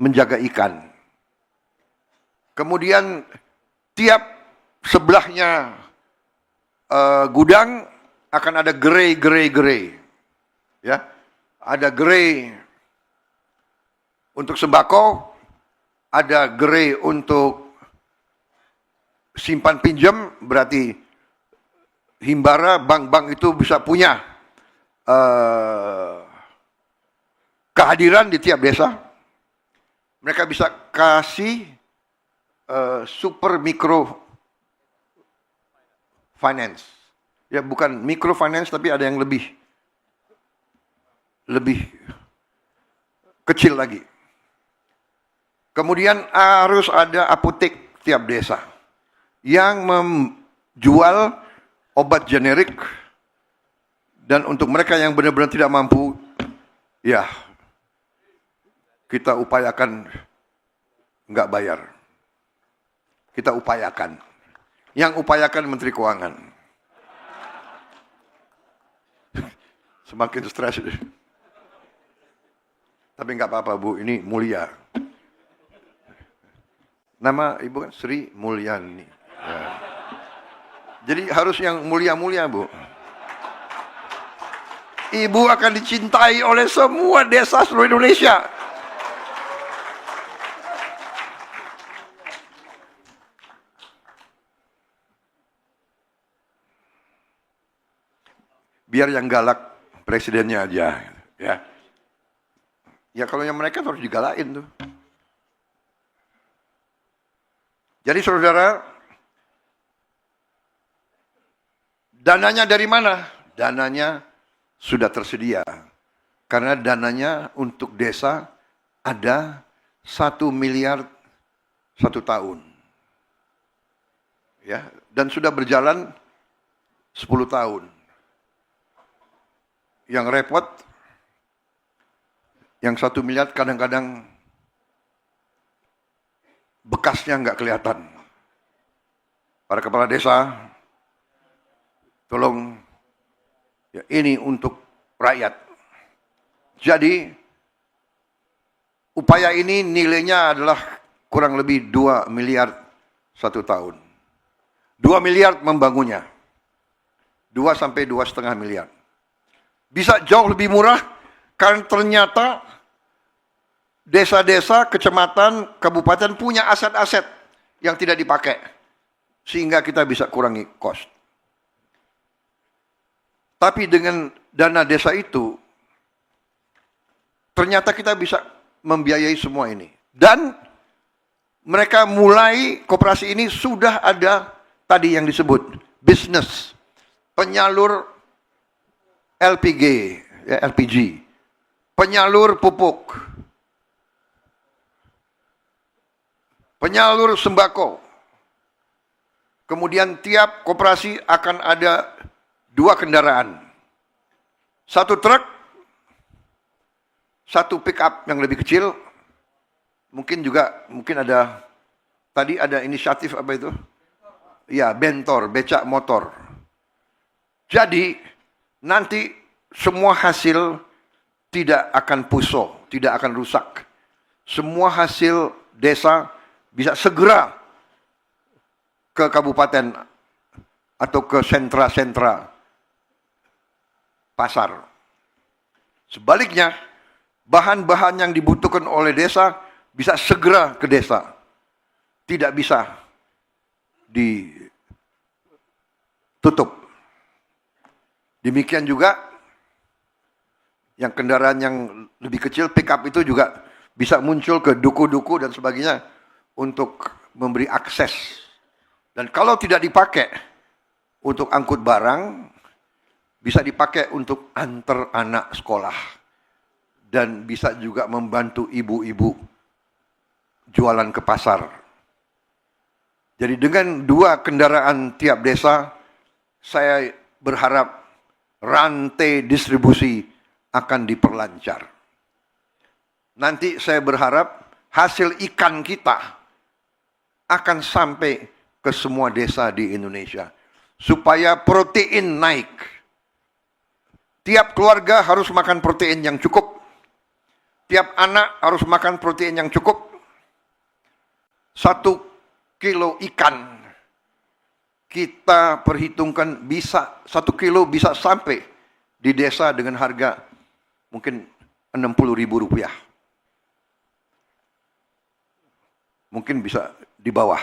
S2: menjaga ikan. Kemudian tiap sebelahnya gudang akan ada gerai. Ya, ada gerai untuk sembako, ada gerai untuk simpan pinjam, berarti himbara, bank-bank itu bisa punya kehadiran di tiap desa. Mereka bisa kasih super mikro finance. Ya bukan mikro finance tapi ada yang lebih kecil lagi. Kemudian harus ada apotek tiap desa yang menjual obat generik. Dan untuk mereka yang benar-benar tidak mampu, ya kita upayakan nggak bayar. Kita upayakan. Yang upayakan Menteri Keuangan. Semakin stres. Tapi nggak apa-apa Bu, ini mulia. Nama Ibu kan Sri Mulyani. Ya. Jadi harus yang mulia-mulia Bu. Ibu akan dicintai oleh semua desa seluruh Indonesia. Biar yang galak presidennya aja. Ya. Ya kalau yang mereka harus digalakin tuh. Jadi saudara, dananya dari mana? Dananya sudah tersedia. Karena dananya untuk desa ada 1 miliar 1 tahun. Ya, dan sudah berjalan 10 tahun. Yang repot, yang 1 miliar kadang-kadang bekasnya nggak kelihatan. Para kepala desa, tolong, ya, ini untuk rakyat. Jadi, upaya ini nilainya adalah kurang lebih 2 miliar 1 tahun. 2 miliar membangunnya. 2 sampai 2,5 miliar. Bisa jauh lebih murah, karena ternyata desa-desa, kecamatan, kabupaten punya aset-aset yang tidak dipakai. Sehingga kita bisa kurangi cost. Tapi dengan dana desa itu, ternyata kita bisa membiayai semua ini. Dan mereka mulai, koperasi ini sudah ada tadi yang disebut, bisnis, penyalur LPG, penyalur pupuk, penyalur sembako. Kemudian tiap koperasi akan ada 2 kendaraan. 1 truk, 1 pick up yang lebih kecil. Mungkin ada, tadi ada inisiatif apa itu? Ya, bentor, becak motor. Jadi, nanti semua hasil tidak akan puso, tidak akan rusak. Semua hasil desa bisa segera ke kabupaten atau ke sentra-sentra pasar. Sebaliknya, bahan-bahan yang dibutuhkan oleh desa bisa segera ke desa. Tidak bisa ditutup. Demikian juga yang kendaraan yang lebih kecil, pick up itu juga bisa muncul ke duku-duku dan sebagainya untuk memberi akses. Dan kalau tidak dipakai untuk angkut barang, bisa dipakai untuk antar anak sekolah. Dan bisa juga membantu ibu-ibu jualan ke pasar. Jadi dengan 2 kendaraan tiap desa, saya berharap rantai distribusi akan diperlancar. Nanti saya berharap hasil ikan kita akan sampai ke semua desa di Indonesia. Supaya protein naik. Tiap keluarga harus makan protein yang cukup. Tiap anak harus makan protein yang cukup. 1 kilo ikan kita perhitungkan bisa 1 kilo bisa sampai di desa dengan harga mungkin Rp60.000. Mungkin bisa di bawah.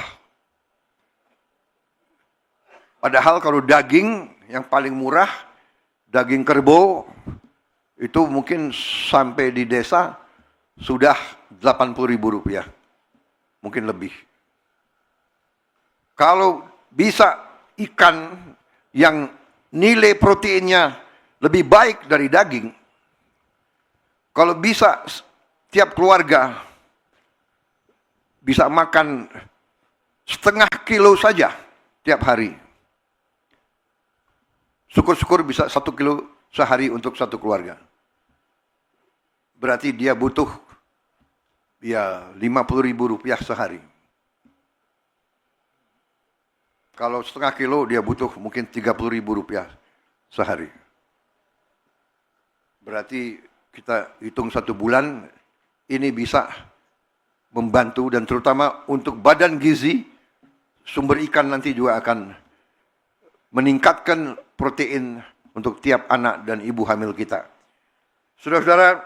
S2: Padahal kalau daging yang paling murah, daging kerbau, itu mungkin sampai di desa sudah Rp80.000. Mungkin lebih. Kalau bisa ikan yang nilai proteinnya lebih baik dari daging, kalau bisa tiap keluarga bisa makan setengah kilo saja tiap hari. Syukur-syukur bisa 1 kilo sehari untuk 1 keluarga. Berarti dia butuh ya Rp50.000 sehari. Kalau setengah kilo dia butuh mungkin Rp30.000 sehari. Berarti kita hitung 1 bulan ini bisa membantu, dan terutama untuk badan gizi, sumber ikan nanti juga akan meningkatkan protein untuk tiap anak dan ibu hamil kita. Saudara-saudara,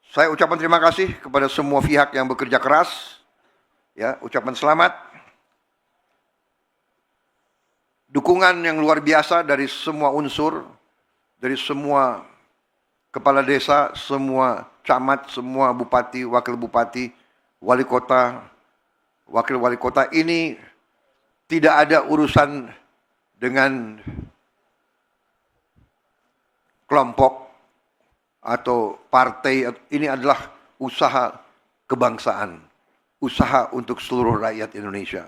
S2: saya ucapkan terima kasih kepada semua pihak yang bekerja keras. Ya, ucapan selamat. Dukungan yang luar biasa dari semua unsur, dari semua kepala desa, semua camat, semua bupati, wakil bupati, wali kota, wakil wali kota. Ini tidak ada urusan dengan kelompok atau partai. Ini adalah usaha kebangsaan, usaha untuk seluruh rakyat Indonesia.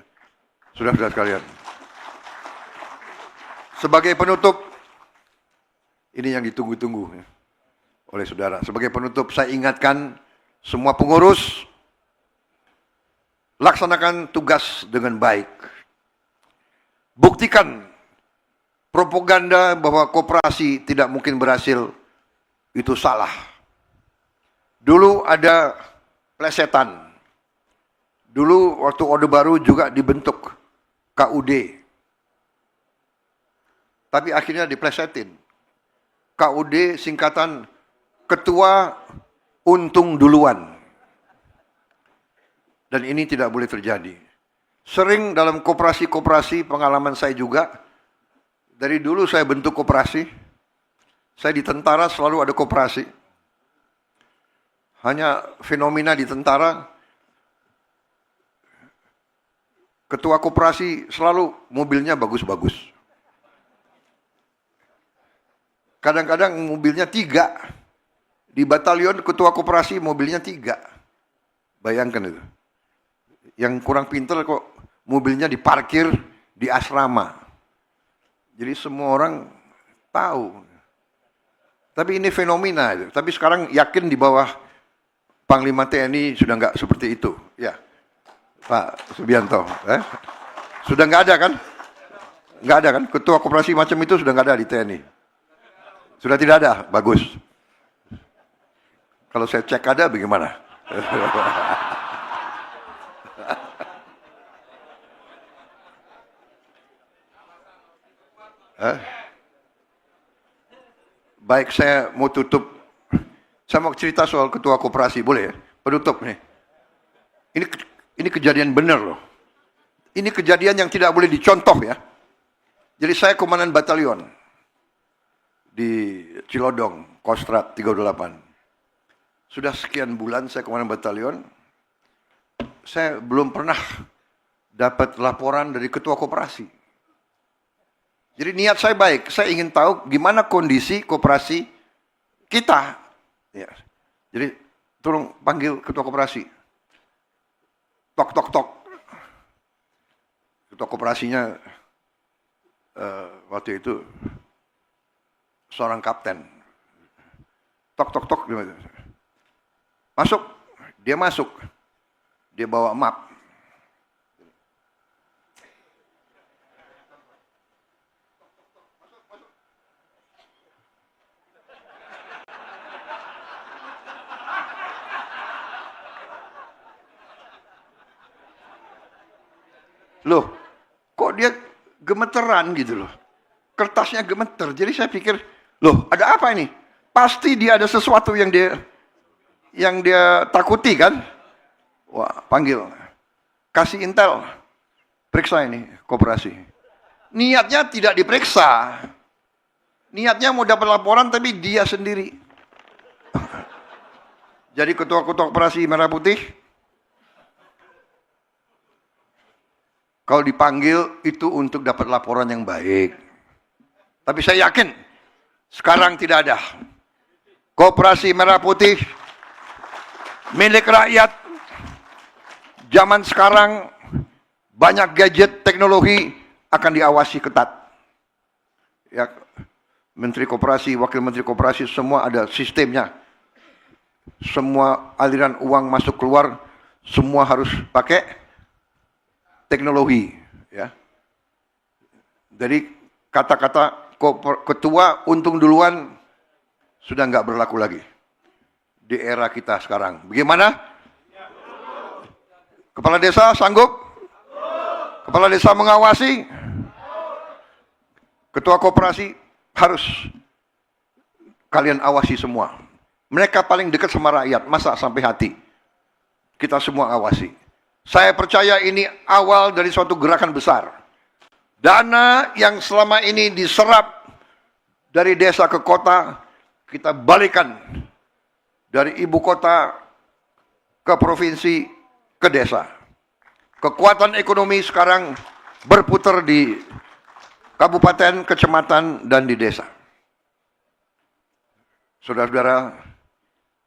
S2: Saudara-saudara sekalian, sebagai penutup, ini yang ditunggu-tunggu oleh saudara. Sebagai penutup, saya ingatkan semua pengurus, laksanakan tugas dengan baik. Buktikan propaganda bahwa koperasi tidak mungkin berhasil, itu salah. Dulu ada plesetan. Dulu waktu Orde Baru juga dibentuk KUD. Tapi akhirnya diplesetin. KUD singkatan Ketua Untung Duluan. Dan ini tidak boleh terjadi. Sering dalam koperasi-koperasi, pengalaman saya juga, dari dulu saya bentuk koperasi, saya di tentara selalu ada koperasi. Hanya fenomena di tentara, ketua koperasi selalu mobilnya bagus-bagus. Kadang-kadang mobilnya 3. Di batalion ketua koperasi mobilnya 3. Bayangkan itu. Yang kurang pintar kok mobilnya diparkir di asrama. Jadi semua orang tahu. Tapi ini fenomena. Tapi sekarang yakin di bawah Panglima TNI sudah nggak seperti itu. Ya, Pak Subianto. Sudah nggak ada kan? Nggak ada kan? Ketua koperasi macam itu sudah nggak ada di TNI. Sudah tidak ada, bagus. Kalau saya cek ada, bagaimana? Baik, saya mau tutup. Saya mau cerita soal ketua koperasi, boleh ya? Penutup nih. Ini kejadian benar loh. Ini kejadian yang tidak boleh dicontoh ya. Jadi saya komandan batalion di Cilodong, Kostrat 38. Sudah sekian bulan saya komandan batalion, saya belum pernah dapat laporan dari ketua koperasi. Jadi niat saya baik, saya ingin tahu gimana kondisi koperasi kita. Ya. Jadi tolong panggil ketua koperasi. Tok tok tok. Ketua koperasinya waktu itu seorang kapten. Tok tok tok. Masuk. Dia masuk. Dia bawa map. Loh, kok dia gemeteran gitu loh. Kertasnya gemeter. Jadi saya pikir, loh ada apa ini? Pasti dia ada sesuatu yang dia takuti kan? Wah, panggil. Kasih intel. Periksa ini, koperasi. Niatnya tidak diperiksa. Niatnya mau dapat laporan tapi dia sendiri. Jadi ketua-ketua koperasi Merah Putih, kalau dipanggil itu untuk dapat laporan yang baik. Tapi saya yakin sekarang tidak ada. Koperasi Merah Putih milik rakyat. Zaman sekarang banyak gadget teknologi akan diawasi ketat. Ya, Menteri Koperasi, Wakil Menteri Koperasi semua ada sistemnya. Semua aliran uang masuk keluar semua harus pakai teknologi, ya. Jadi kata-kata ketua untung duluan sudah nggak berlaku lagi. di era kita sekarang. Bagaimana? Kepala desa sanggup? Kepala desa mengawasi? Ketua koperasi harus kalian awasi semua. Mereka paling dekat sama rakyat, masa sampai hati. Kita semua awasi. Saya percaya ini awal dari suatu gerakan besar. Dana yang selama ini diserap dari desa ke kota, kita balikan dari ibu kota ke provinsi ke desa. Kekuatan ekonomi sekarang berputar di kabupaten, kecamatan, dan di desa. Saudara-saudara,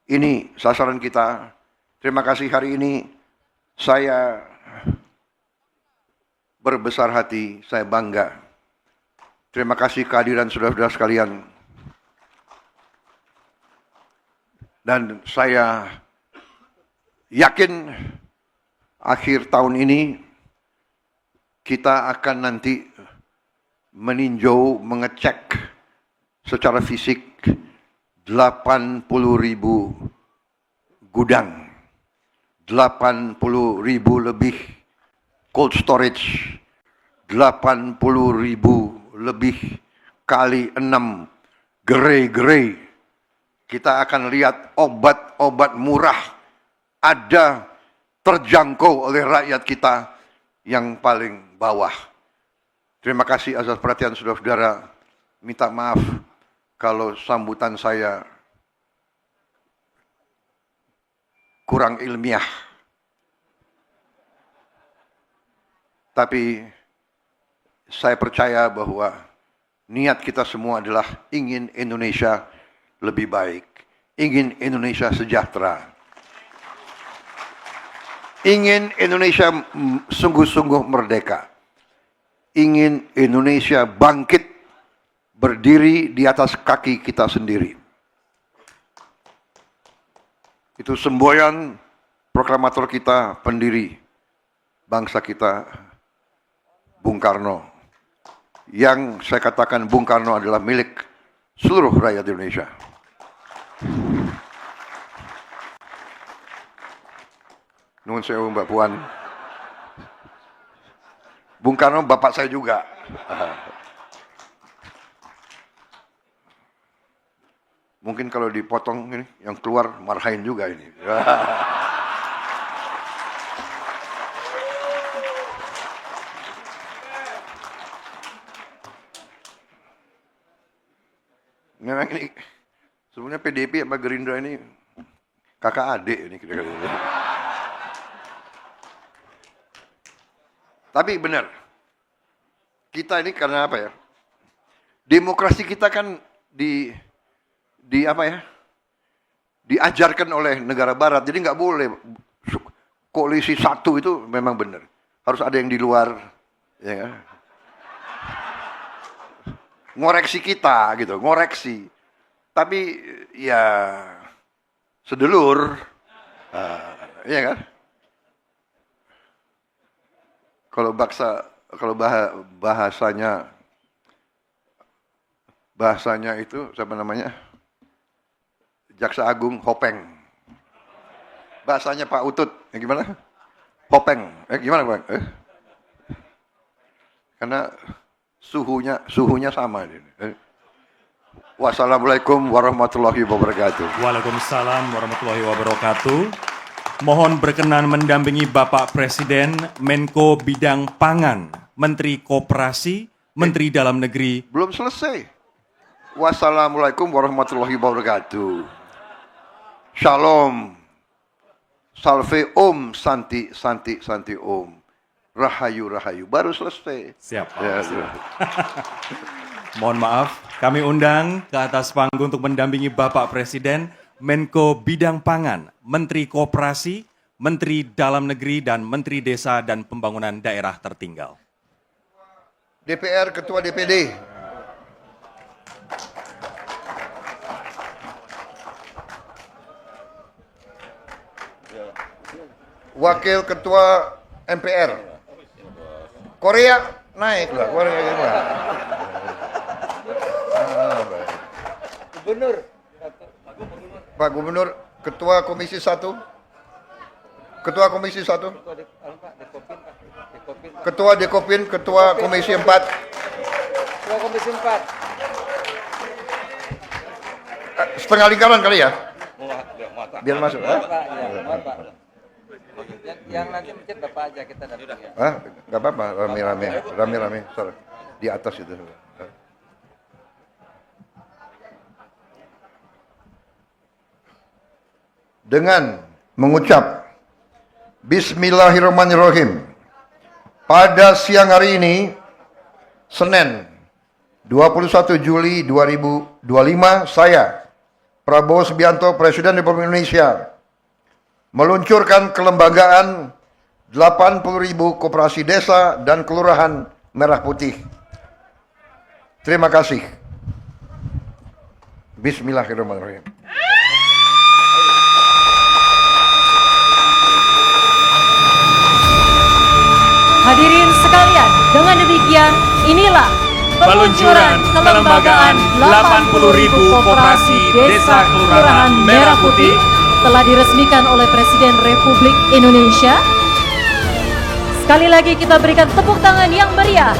S2: ini sasaran kita. Terima kasih hari ini saya berbesar hati, saya bangga. Terima kasih kehadiran saudara-saudara sekalian. Dan saya yakin akhir tahun ini kita akan nanti meninjau, mengecek secara fisik 80.000 gudang, 80.000 lebih cold storage, 80.000 lebih kali 6 gerai-gerai. Kita akan lihat obat-obat murah ada terjangkau oleh rakyat kita yang paling bawah. Terima kasih atas perhatian saudara-saudara. Minta maaf kalau sambutan saya kurang ilmiah. Tapi saya percaya bahwa niat kita semua adalah ingin Indonesia lebih baik, ingin Indonesia sejahtera, ingin Indonesia sungguh-sungguh merdeka, ingin Indonesia bangkit berdiri di atas kaki kita sendiri. Itu semboyan proklamator kita, pendiri bangsa kita, Bung Karno. Yang saya katakan Bung Karno adalah milik seluruh rakyat Indonesia. Nuhun sewu Mbak Puan. Bung Karno bapak saya juga. Mungkin kalau dipotong ini, yang keluar marahin juga ini. Memang ini sebenarnya PDIP sama Gerindra ini kakak adik ini kira-kira. Tapi benar, kita ini karena apa ya? Demokrasi kita kan diajarkan oleh negara barat, jadi nggak boleh koalisi satu itu memang benar. Harus ada yang di luar, ya kan? Ngoreksi kita gitu, ngoreksi. Tapi ya sedelur, ya kan? Kalau bahasanya itu siapa namanya? Jaksa Agung Hopeng. Bahasanya Pak Utut, gimana? Hopeng. Gimana Bang? Karena suhunya sama. Wassalamualaikum warahmatullahi wabarakatuh.
S1: Waalaikumsalam warahmatullahi wabarakatuh. Mohon berkenan mendampingi Bapak Presiden, Menko Bidang Pangan, Menteri Koperasi, Menteri Dalam Negeri.
S2: Belum selesai. Wassalamualaikum warahmatullahi wabarakatuh. Shalom. Salve Om, Santi Om. Rahayu. Baru selesai.
S1: Siap. Ya, siap. Mohon maaf, kami undang ke atas panggung untuk mendampingi Bapak Presiden, Menko Bidang Pangan, Menteri Koperasi, Menteri Dalam Negeri, dan Menteri Desa dan Pembangunan Daerah Tertinggal.
S2: DPR, Ketua DPD. Wakil Ketua MPR. Korea naik lah, Korea gimana? Gubernur. Pak Gubernur Ketua Komisi 1. Ketua Komisi 1. Ketua Dekopin, Ketua Komisi 4.
S3: Ketua Komisi 4.
S2: Setengah lingkaran kali ya? Biar masuk.
S3: Pak, ya, mohon Pak. Yang nanti mencet Bapak aja kita datang ya.
S2: Ah, nggak apa-apa, rame-rame, sorry. Di atas itu. Dengan mengucap Bismillahirrahmanirrahim. Pada siang hari ini, Senin 21 Juli 2025, saya, Prabowo Subianto, Presiden Republik Indonesia, meluncurkan kelembagaan 80.000 koperasi desa dan kelurahan Merah Putih. Terima kasih. Bismillahirrahmanirrahim.
S4: Hadirin sekalian, dengan demikian inilah peluncuran kelembagaan 80.000 koperasi desa kelurahan Merah Putih telah diresmikan oleh Presiden Republik Indonesia. Sekali lagi kita berikan tepuk tangan yang meriah